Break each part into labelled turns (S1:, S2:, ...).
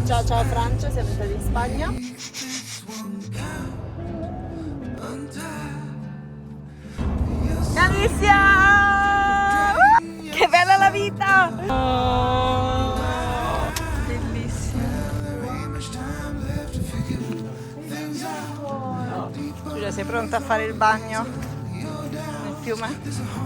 S1: Ciao ciao Francia, siamo stati in Spagna. Alicia! Che bella la vita! Oh, bellissima. Giulia, sei pronta a fare il bagno nel fiume?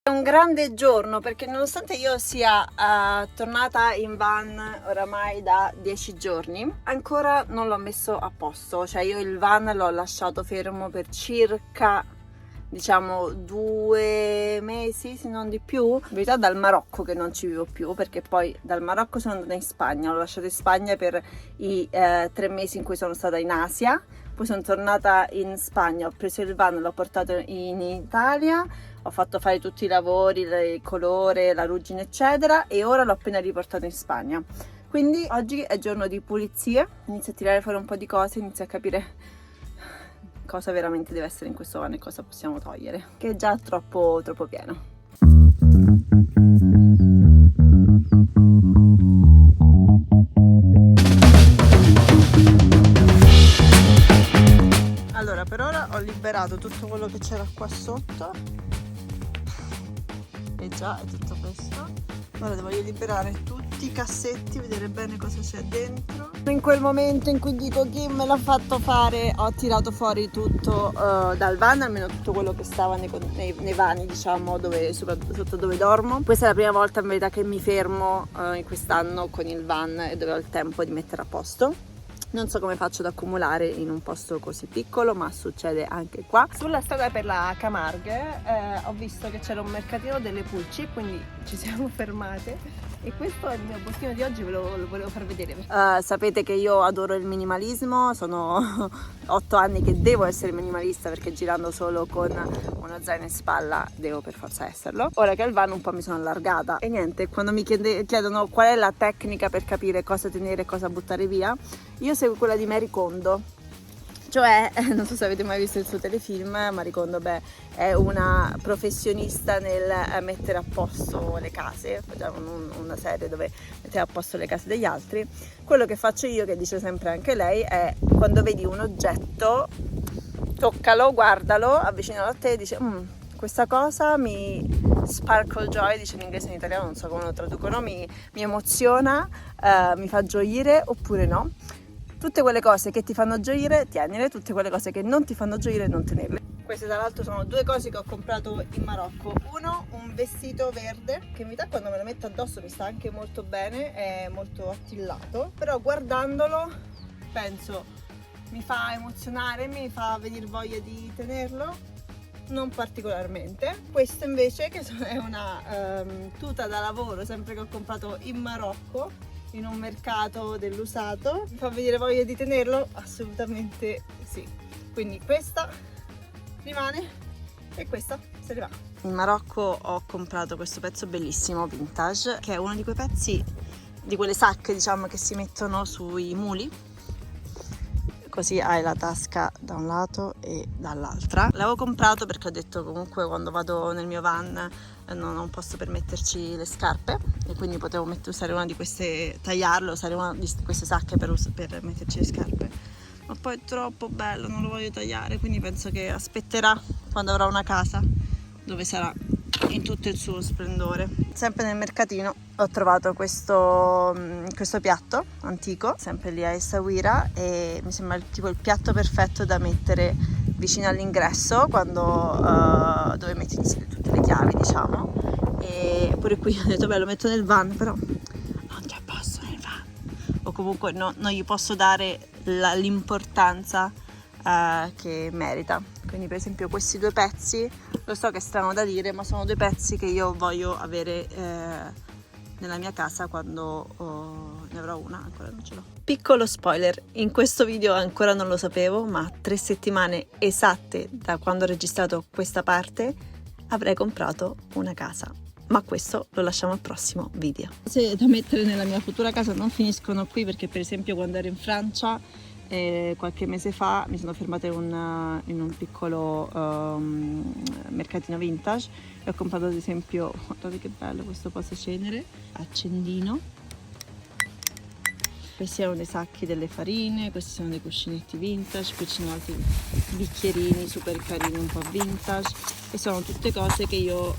S1: È un grande giorno perché nonostante io sia tornata in van oramai da 10 giorni, ancora non l'ho messo a posto, cioè io il van l'ho lasciato fermo per circa, diciamo, 2 mesi, se non di più. In verità dal Marocco che non ci vivo più, perché poi dal Marocco sono andata in Spagna, l'ho lasciato in Spagna per i 3 mesi in cui sono stata in Asia, poi sono tornata in Spagna, ho preso il van, l'ho portato in Italia, ho fatto fare tutti i lavori, il colore, la ruggine eccetera, e ora l'ho appena riportato in Spagna. Quindi oggi è giorno di pulizie, inizio a tirare fuori un po' di cose, inizio a capire cosa veramente deve essere in questo van e cosa possiamo togliere, che è già troppo pieno. Allora, per ora ho liberato tutto quello che c'era qua sotto, e già è tutto questo. Ora devo liberare tutti i cassetti, vedere bene cosa c'è dentro. In quel momento in cui dico chi me l'ha fatto fare, ho tirato fuori tutto dal van, almeno tutto quello che stava nei vani, diciamo, sotto dove dormo. Questa è la prima volta in verità che mi fermo in quest'anno con il van e dove ho il tempo di mettere a posto. Non so come faccio ad accumulare in un posto così piccolo, ma succede anche qua. Sulla strada per la Camargue ho visto che c'era un mercatino delle pulci, quindi ci siamo fermate. E questo è il mio bustino di oggi, ve lo volevo far vedere. Sapete che io adoro il minimalismo, sono 8 anni che devo essere minimalista perché girando solo con uno zaino in spalla devo per forza esserlo. Ora che al van un po' mi sono allargata e niente, quando mi chiedono qual è la tecnica per capire cosa tenere e cosa buttare via, io seguo quella di Marie Kondo. Cioè, non so se avete mai visto il suo telefilm, Marie Kondo, è una professionista nel mettere a posto le case, facciamo una serie dove mettiamo a posto le case degli altri. Quello che faccio io, che dice sempre anche lei, è quando vedi un oggetto, toccalo, guardalo, avvicinalo a te e dici questa cosa mi sparkle joy, dice in inglese e in italiano, non so come lo traducono, mi emoziona, mi fa gioire oppure no. Tutte quelle cose che ti fanno gioire, tienile, tutte quelle cose che non ti fanno gioire, non tenerle. Queste tra l'altro sono 2 cose che ho comprato in Marocco. Uno, un vestito verde, che in realtà quando me lo metto addosso mi sta anche molto bene, è molto attillato, però guardandolo penso, mi fa emozionare, mi fa venire voglia di tenerlo? Non particolarmente. Questo invece, che è una tuta da lavoro, sempre che ho comprato in Marocco, in un mercato dell'usato, mi fa venire voglia di tenerlo? Assolutamente sì. Quindi questa rimane e questa se ne va. In Marocco ho comprato questo pezzo bellissimo vintage, che è uno di quei pezzi, di quelle sacche, diciamo, che si mettono sui muli, così hai la tasca da un lato e dall'altra. L'avevo comprato perché ho detto comunque quando vado nel mio van non ho un posto per metterci le scarpe e quindi potevo usare una di queste, tagliarlo, usare una di queste sacche per metterci le scarpe. Ma poi è troppo bello, non lo voglio tagliare, quindi penso che aspetterà quando avrò una casa dove sarà in tutto il suo splendore. Sempre nel mercatino ho trovato questo piatto antico, sempre lì a Essaouira, e mi sembra tipo il piatto perfetto da mettere vicino all'ingresso quando dove metti tutte le chiavi, diciamo. E pure qui ho detto beh, lo metto nel van, però non c'è posto nel van, o comunque non gli posso dare l'importanza che merita. Quindi per esempio questi 2 pezzi, lo so che è strano da dire, ma sono 2 pezzi che io voglio avere nella mia casa quando ne avrò una, ancora non ce l'ho. Piccolo spoiler, in questo video ancora non lo sapevo, ma 3 settimane esatte da quando ho registrato questa parte avrei comprato una casa. ma questo lo lasciamo al prossimo video. Se da mettere nella mia futura casa non finiscono qui, perché per esempio quando ero in Francia qualche mese fa mi sono fermata in un piccolo mercatino vintage e ho comprato ad esempio, guardate che bello questo posacenere, accendino. Questi sono dei sacchi delle farine, questi sono dei cuscinetti vintage, qui ci sono altri bicchierini super carini, un po' vintage, e sono tutte cose che io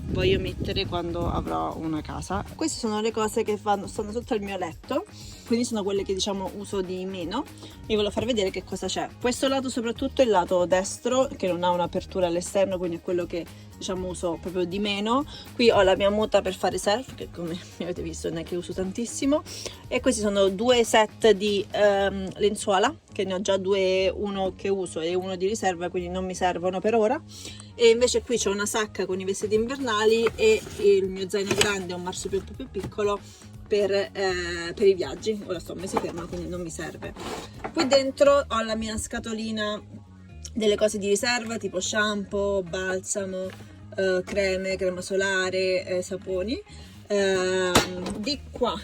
S1: voglio mettere quando avrò una casa. Queste sono le cose che stanno sotto il mio letto, quindi sono quelle che diciamo uso di meno. Vi voglio far vedere che cosa c'è. Questo lato soprattutto è il lato destro, che non ha un'apertura all'esterno, quindi è quello che diciamo uso proprio di meno. Qui ho la mia muta per fare surf, che come avete visto non è che uso tantissimo, e questi sono due set di lenzuola, che ne ho già due, uno che uso e uno di riserva, quindi non mi servono per ora. E invece qui c'è una sacca con i vestiti invernali e il mio zaino grande, un marsupio un po' più piccolo per i viaggi. Ora sto un mese ferma, quindi non mi serve. Qui dentro ho la mia scatolina delle cose di riserva, tipo shampoo, balsamo, crema solare, saponi. Di qua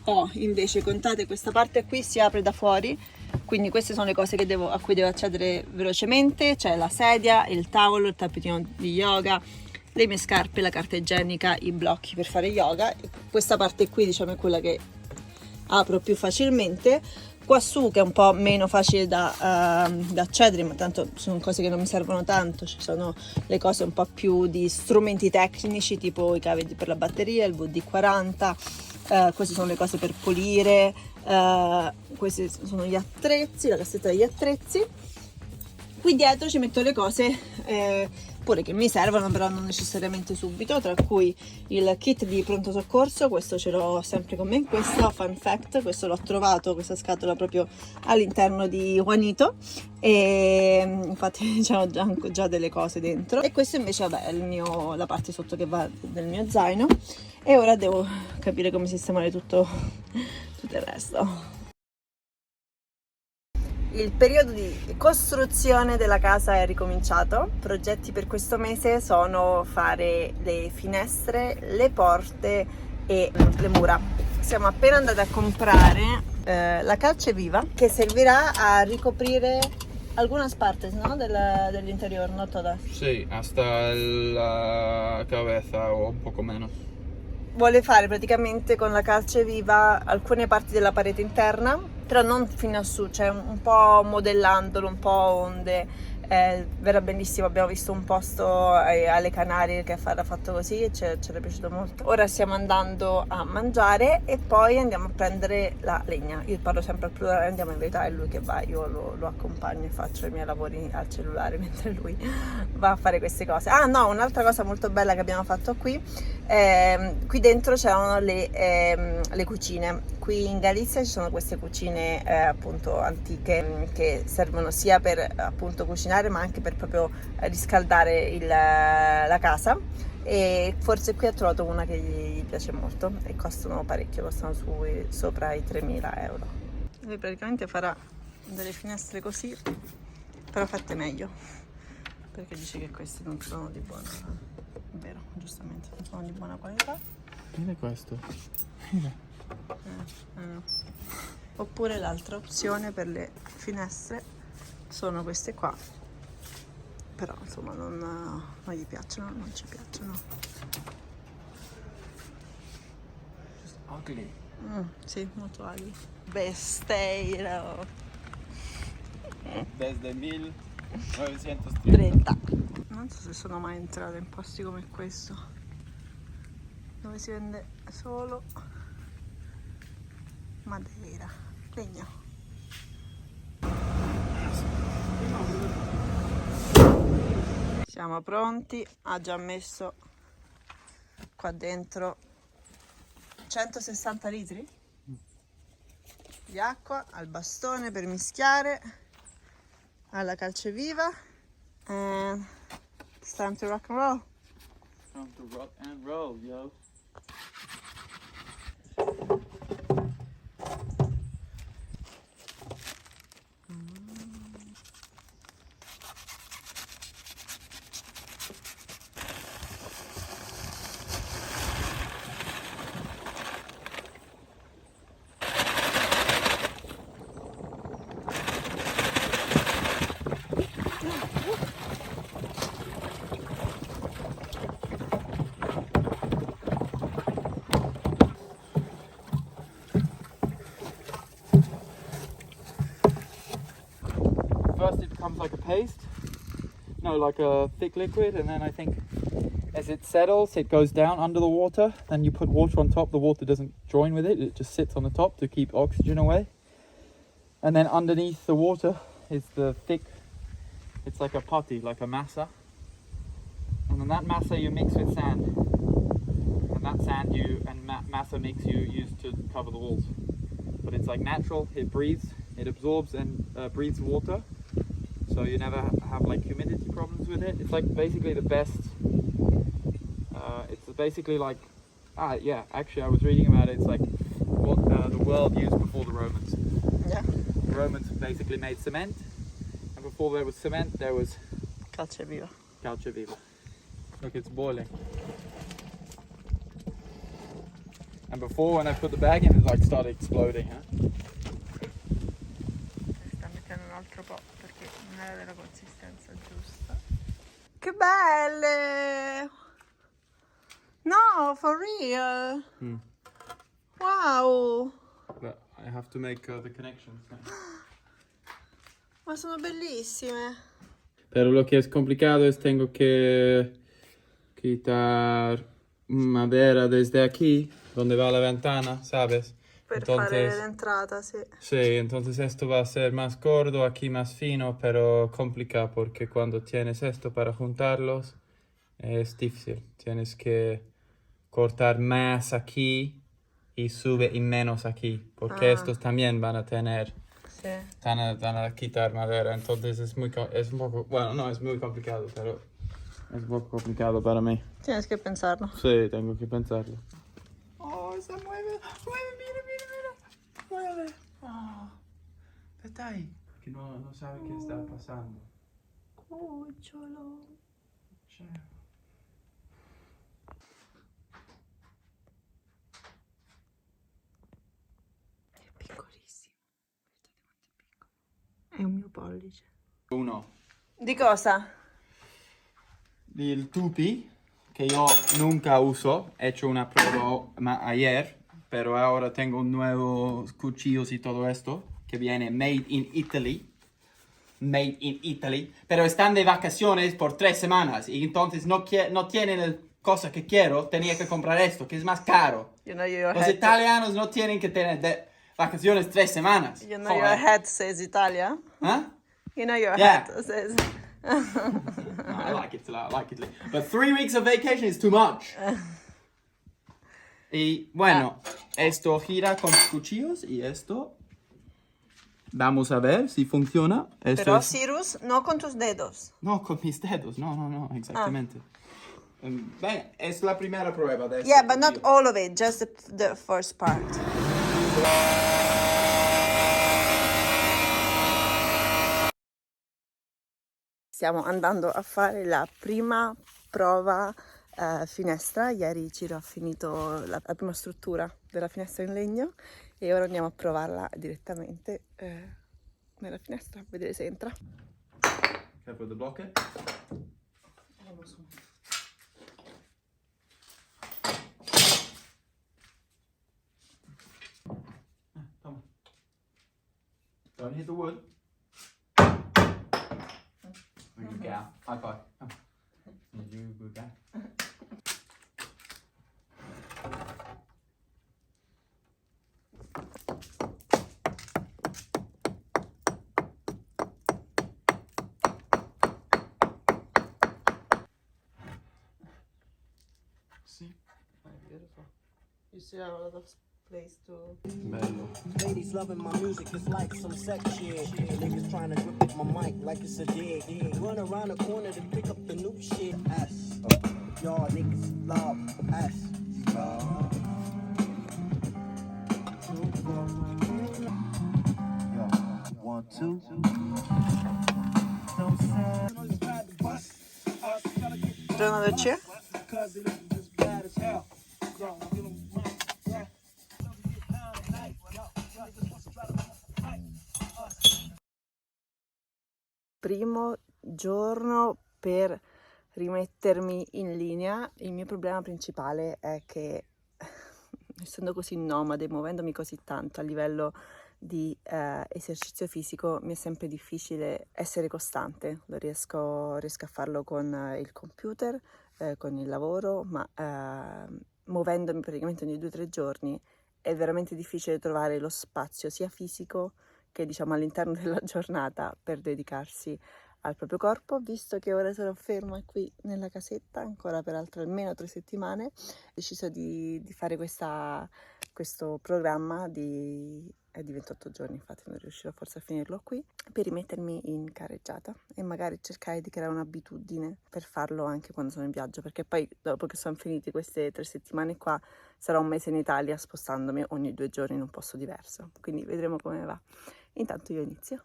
S1: ho invece, contate, questa parte qui si apre da fuori, quindi queste sono le cose che a cui devo accedere velocemente. C'è la sedia, il tavolo, il tappetino di yoga, le mie scarpe, la carta igienica, i blocchi per fare yoga. Questa parte qui diciamo è quella che apro più facilmente. Qua su, che è un po' meno facile da accedere, ma tanto sono cose che non mi servono tanto, ci sono le cose un po' più di strumenti tecnici, tipo i cavi per la batteria, il VD40, queste sono le cose per pulire, questi sono gli attrezzi, la cassetta degli attrezzi. Qui dietro ci metto le cose pure che mi servono, però non necessariamente subito, tra cui il kit di pronto soccorso, questo ce l'ho sempre con me. Questo, fun fact, questo l'ho trovato, questa scatola, proprio all'interno di Juanito, e infatti c'erano già delle cose dentro. E questo invece vabbè, è la parte sotto che va del mio zaino, e ora devo capire come sistemare tutto il resto. Il periodo di costruzione della casa è ricominciato. I progetti per questo mese sono fare le finestre, le porte e le mura. Siamo appena andati a comprare la calce viva, che servirà a ricoprire algunas partes, ¿no? dell'interior, no todas.
S2: Sí, hasta la cabeza o un poco menos.
S1: Vuole fare praticamente con la calce viva alcune parti della parete interna, però non fino a su, cioè un po' modellandolo, un po' onde. Verrà benissimo. Abbiamo visto un posto alle Canarie che l'ha fatto così e ci è piaciuto molto. Ora stiamo andando a mangiare e poi andiamo a prendere la legna. Io parlo sempre al plurale, andiamo, in verità è lui che va, io lo accompagno e faccio i miei lavori al cellulare mentre lui va a fare queste cose. Ah no, un'altra cosa molto bella che abbiamo fatto qui dentro c'erano le cucine. Qui in Galizia ci sono queste cucine appunto antiche, che servono sia per appunto cucinare, ma anche per proprio riscaldare la casa, e forse qui ha trovato una che gli piace molto e costano parecchio, costano sopra i 3.000 euro. Lui praticamente farà delle finestre così, però fatte meglio, perché dice che queste non sono di buona, vero, giustamente, non sono di buona qualità.
S2: Mira questo.
S1: No. Oppure l'altra opzione per le finestre sono queste qua, però insomma non gli piacciono, non ci piacciono.
S2: Just ugly.
S1: Sì, molto ugly. Besteiro.
S2: Desde 1930.
S1: 30. Non so se sono mai entrata in posti come questo, dove si vende solo madeira, legno. Siamo pronti, ha già messo qua dentro 160 litri di acqua al bastone per mischiare alla calceviva. And it's time to rock and roll.
S2: Time to rock and roll, yo.
S3: like a paste. No, like a thick liquid, and then I think as it settles, it goes down under the water. Then you put water on top. The water doesn't join with it. It just sits on the top to keep oxygen away. And then underneath the water is the thick, it's like a putty, like a massa. And then that massa you mix with sand. And that sand massa mix you use to cover the walls. But it's like natural, it breathes, it absorbs and breathes water. So you never have like humidity problems with it. It's like basically the best, it's basically like, yeah, actually I was reading about it, it's like what the world used before the Romans.
S1: Yeah.
S3: The Romans basically made cement, and before there was cement there was
S1: Calceviva.
S3: calceviva. Look, it's boiling. And before, when I put the bag in, it like started exploding, huh?
S1: Sta mettendo un altro po' perché non era della consistenza giusta. Che belle! No, for real! Wow!
S3: But I have to make the connections.
S1: Ma sono bellissime!
S3: Pero lo que es complicado es tengo que quitar madera desde aquí, donde va la ventana, ¿sabes?
S1: Per fare l'entrata, sì.
S3: Sí, entonces esto va a ser más gordo, aquí más fino, pero complica porque cuando tienes esto para juntarlos es difícil. Tienes que cortar más aquí y sube y menos aquí, porque estos también van a tener,
S1: Sì.
S3: van a quitar madera, entonces es un poco, bueno, no es muy complicado, pero es un poco complicado para mí.
S1: Tienes que pensarlo.
S3: Sí, tengo que pensarlo. Oh, se mueve, mira, mueve. Oh, está ahí. Que no sabe qué está pasando.
S1: Cucciolo. È piccolissimo. È un mio pollice.
S3: Uno.
S1: Di cosa?
S3: El tupi, que yo nunca uso, he hecho una prueba ayer, pero ahora tengo nuevos cuchillos y todo esto, que viene made in Italy, pero están de vacaciones por 3 semanas y entonces no tienen el cosa que quiero, tenía que comprar esto, que es más caro.
S1: You know your
S3: Los
S1: head.
S3: italianos no tienen que tener vacaciones 3 semanas.
S1: You know your head says Italia.
S3: Huh?
S1: You know your
S3: Yeah.
S1: head says.
S3: I like it. But 3 weeks of vacation is too much. Y bueno, esto gira con cuchillos y esto. Vamos a ver si funciona. Esto
S1: Pero
S3: es...
S1: Cyrus, no con tus dedos.
S3: No, con mis dedos. No, exactamente. Beh, es la primera prueba de este
S1: Yeah, but not
S3: cuchillo.
S1: all of it, just the first part. Stiamo andando a fare la prima prova finestra. Ieri Ciro ha finito la prima struttura della finestra in legno e ora andiamo a provarla direttamente nella finestra, a vedere se entra.
S3: Careful the blocker. Come on. Don't hit the wood. Good gal. High five. Come. You good gal. See? Beautiful.
S1: You still have a lot of place to...
S3: Bello.
S4: Ladies loving my music, it's like some sex shit. Niggas trying to grip up my mic like it's a dig. Run around the corner to pick up the new shit. S. Y'all niggas love S. 1, 2.
S1: Do another cheer? Primo giorno per rimettermi in linea. Il mio problema principale è che essendo così nomade, muovendomi così tanto a livello di esercizio fisico mi è sempre difficile essere costante, riesco a farlo con il computer, con il lavoro, ma muovendomi praticamente ogni 2 o 3 giorni è veramente difficile trovare lo spazio sia fisico che diciamo all'interno della giornata per dedicarsi al proprio corpo. Visto che ora sarò ferma qui nella casetta ancora per almeno 3 settimane, ho deciso di fare questo programma di 28 giorni, infatti non riuscirò forse a finirlo qui, per rimettermi in carreggiata e magari cercare di creare un'abitudine per farlo anche quando sono in viaggio, perché poi dopo che sono finite queste 3 settimane qua sarò un mese in Italia spostandomi ogni 2 giorni in un posto diverso, quindi vedremo come va. Intanto io inizio.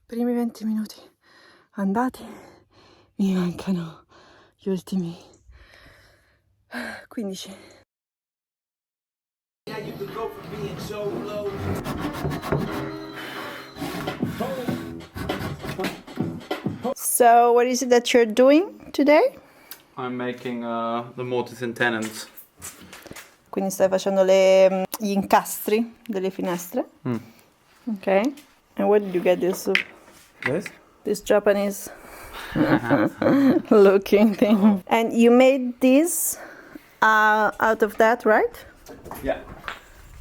S1: Primi 20 minuti andati, mi mancano gli ultimi 15. So, what is it that you're doing today?
S2: I'm making the mortise and tenons.
S1: Quindi stai facendo gli incastri delle finestre. Ok. And where did you get this Japanese looking thing? And you made this out of that, right?
S2: Yeah.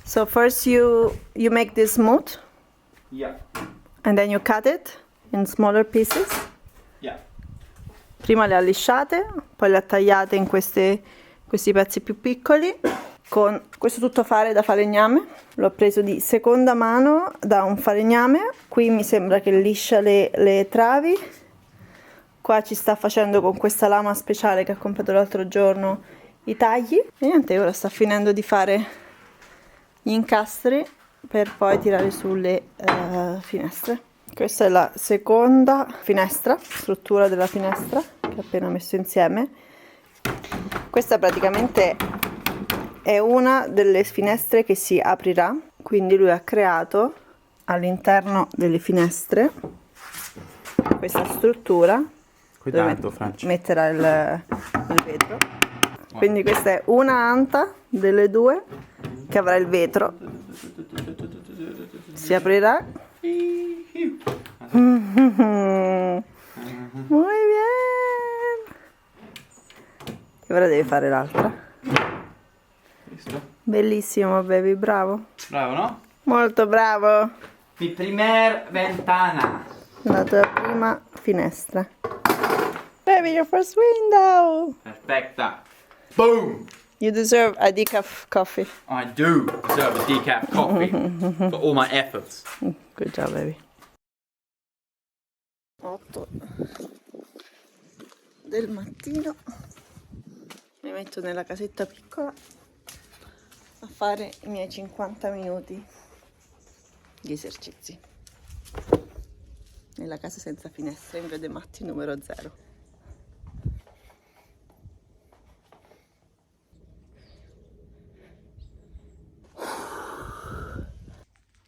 S1: So first you make this mood
S2: Yeah.
S1: and then you cut it in smaller pieces.
S2: Yeah.
S1: Prima le ha lisciate, poi le ha tagliate in questi pezzi più piccoli con questo tuttofare da falegname. L'ho preso di seconda mano da un falegname. Qui mi sembra che liscia le travi. Qua ci sta facendo con questa lama speciale che ha comprato l'altro giorno i tagli. E niente, ora sta finendo di fare gli incastri per poi tirare sulle finestre. Questa è la seconda finestra, struttura della finestra che ho appena messo insieme. Questa praticamente è una delle finestre che si aprirà, quindi lui ha creato all'interno delle finestre questa struttura dove metterà il vetro. Quindi questa è una anta delle due che avrà il vetro, si aprirà. Muy bien. E ora devi fare l'altra.
S2: Visto?
S1: Bellissimo, baby, bravo.
S2: Bravo, no?
S1: Molto bravo.
S2: Mi primer ventana.
S1: La tua prima finestra. Baby, your first window.
S2: Perfetta. Boom!
S1: You deserve a decaf coffee.
S2: I do deserve a decaf coffee for all my efforts.
S1: Good job, baby. 8 del mattino. Mi metto nella casetta piccola a fare i miei 50 minuti di esercizi. Nella casa senza finestre in via dei Matti numero 0.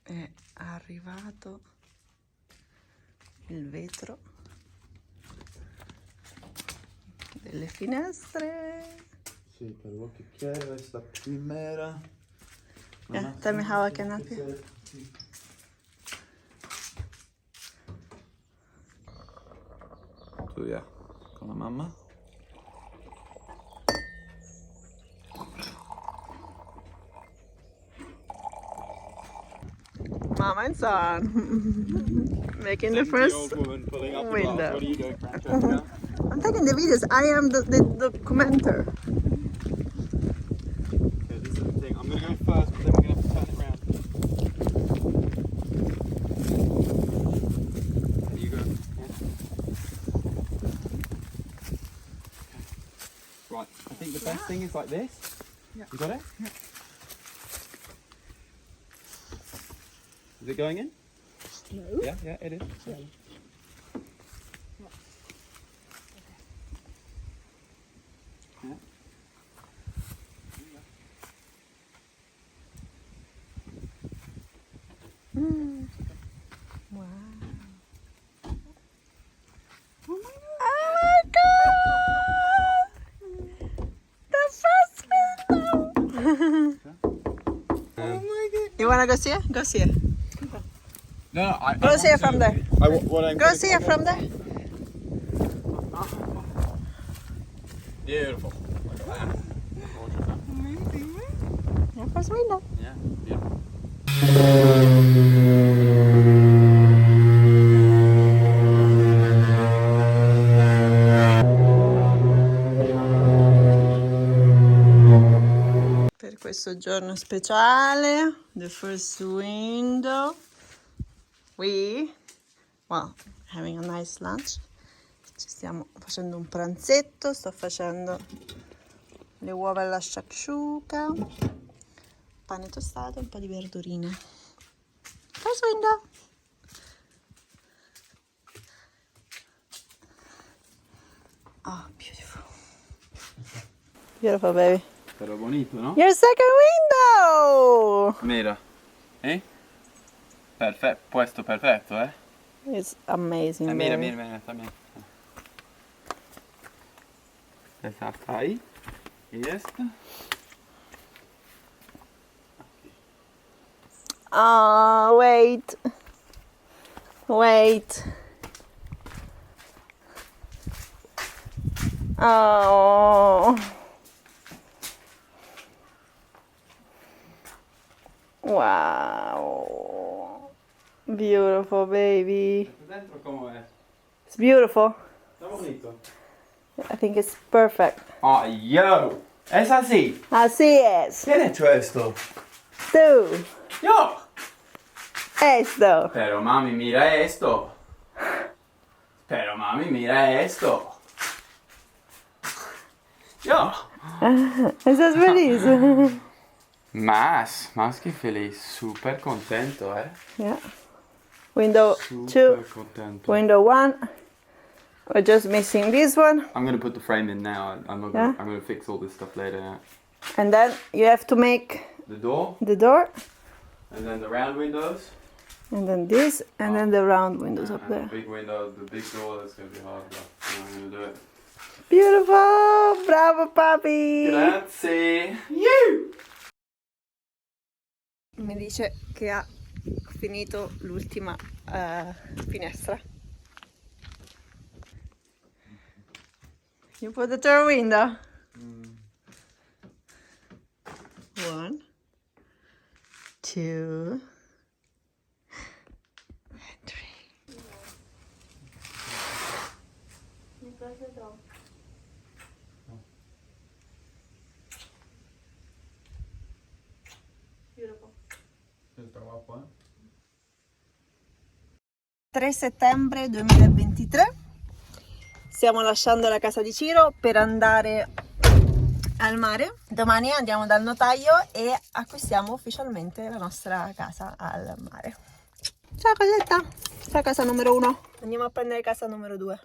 S1: È arrivato il vetro delle finestre.
S3: Sì, per l'occhiere è la primera.
S1: Yeah, tell me how I can help you.
S2: Tu via con la mamma.
S1: Mama and son making the first window.
S2: What are you doing, Francesca?
S1: I'm taking the videos. I am the documenter.
S2: Okay, this is the thing. I'm gonna go first, but then we're gonna have to turn it around. There you go. Yeah. Okay. Right. I think the best thing is like this.
S1: Yeah.
S2: You got it? Yeah. Is it going in?
S1: No.
S2: Yeah, yeah, it is. Yeah.
S1: Wow. wanna go see it? Go see it.
S3: No, I
S1: Go see it from there.
S3: what
S1: Go see it from there.
S3: Beautiful. Look at that.
S1: Yeah, first window.
S3: Yeah, beautiful.
S1: Per questo giorno speciale, the first window, having a nice lunch. Ci stiamo facendo un pranzetto, sto facendo le uova alla shakshuka, pane tostato e un po' di verdurine. First window. Oh, beautiful. Beautiful, baby.
S3: Pero bonito, ¿no?
S1: Your second window!
S3: Mira. ¿Eh? Perfetto, puesto perfetto, ¿eh?
S1: It's amazing,
S3: Mira,
S1: baby.
S3: mira, mira, también. Esta está ahí. Y esta.
S1: Oh, wait. Wait. Oh. Wow. Beautiful, baby.
S3: Dentro cómo es.
S1: It's beautiful.
S3: Está bonito.
S1: I think it's perfect.
S3: Oh, yo. Es así.
S1: Así es.
S3: ¿Quién ha hecho esto?
S1: Tú.
S3: Yo.
S1: Esto.
S3: Pero mami, mira esto. Pero mami, mira esto. Yo.
S1: ¿Estás feliz?
S3: Más que feliz. Súper contento, ¿eh?
S1: Yeah. Window
S3: Súper
S1: 2.
S3: contento.
S1: Window 1. We're just missing this one.
S3: I'm gonna put the frame in now. I'm not.
S1: Yeah.
S3: I'm gonna fix all this stuff later. Yeah.
S1: And then you have to make
S3: The door,
S1: the door.
S3: and then the round windows.
S1: And then this. And then the round windows up
S3: And
S1: there.
S3: the big window, the big door. That's gonna be hard, but I'm gonna do it.
S1: Beautiful! Bravo, papi!
S3: Grazie. You.
S1: Mi dice che ha finito l'ultima finestra. You put the third window. 1, 2, and 3. Beautiful. 3 settembre 2023. Stiamo lasciando la casa di Ciro per andare al mare. Domani andiamo dal notaio e acquistiamo ufficialmente la nostra casa al mare. Ciao Colletta! Ciao casa numero 1. Andiamo a prendere casa numero 2.